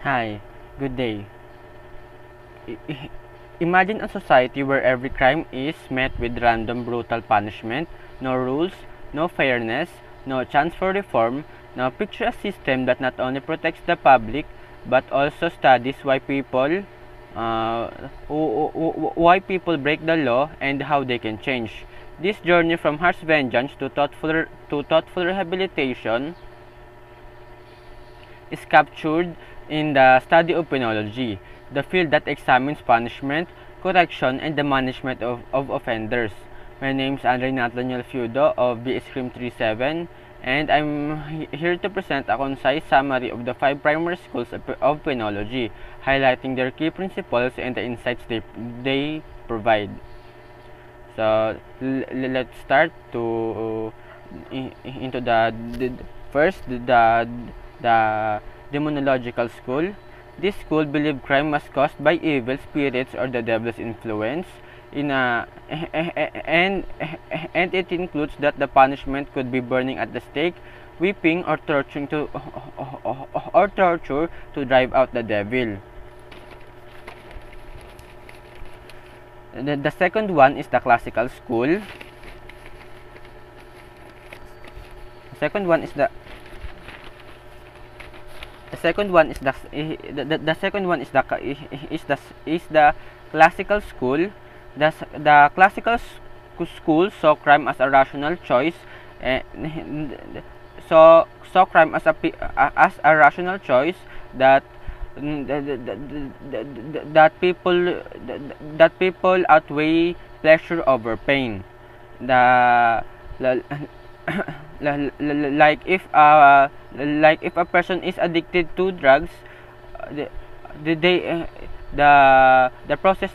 Hi, good day. Imagine a society where every crime is met with random brutal punishment, no rules, no fairness, no chance for reform. Now picture a system that not only protects the public but also studies uh, why people break the law and how they can change. This journey from harsh vengeance to thoughtful rehabilitation is captured in the study of penology, the field that examines punishment, correction, and the management of offenders. My name is Andre Nathaniel Feudo of BS Crim 37, and I'm here to present a concise summary of the 5 primary schools of penology, highlighting their key principles and the insights they provide. So let's start to into the first the demonological school. This school believed crime was caused by evil spirits or the devil's influence. And it includes that the punishment could be burning at the stake, whipping, or torture to drive out the devil. The second one is the classical school. The second one is the second one is the second one is the classical school. The classical school saw crime as a rational choice, saw crime as a rational choice that that people outweigh pleasure over pain. The like if a person is addicted to drugs, the process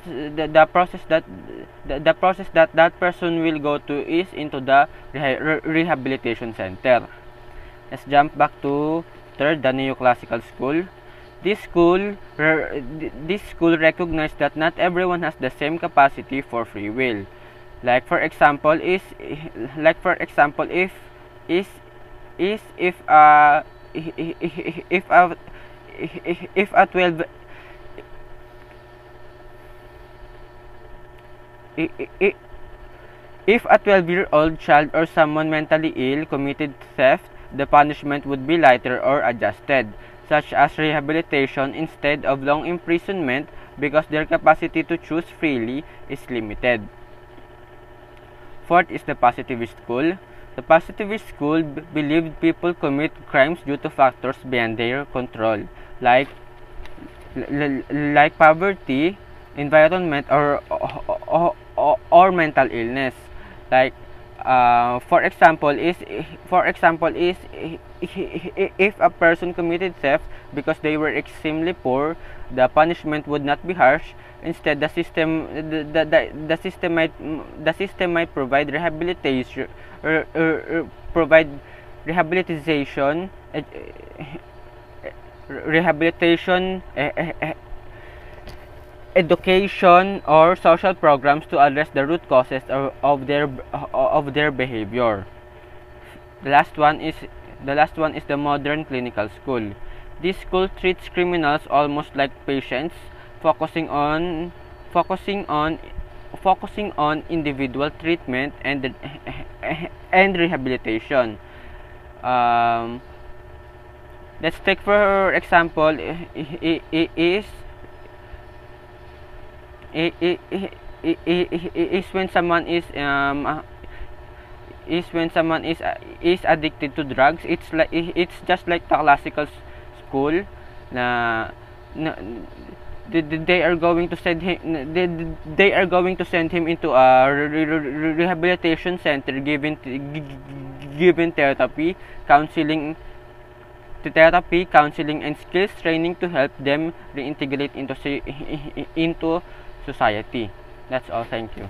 that person will go to is into the rehabilitation center. Let's jump back to third, the neoclassical school. This school recognized that not everyone has the same capacity for free will. Like for example, if a 12 if a 12-year-old child or someone mentally ill committed theft, the punishment would be lighter or adjusted, such as rehabilitation instead of long imprisonment, because their capacity to choose freely is limited. Fourth is the positivist school. The positivist school believed people commit crimes due to factors beyond their control, like poverty, environment, or mental illness. Like for example is if a person committed theft because they were extremely poor, the punishment would not be harsh. Instead, the system might provide rehabilitation education, or social programs to address the root causes of their behavior. The last one is the modern clinical school. This school treats criminals almost like patients, focusing on individual treatment and rehabilitation. Let's take for example is when someone is addicted to drugs. It's just like the classical school na they are going to send him into a rehabilitation center, given therapy, counseling, and skills training to help them reintegrate into society. That's all. Thank you.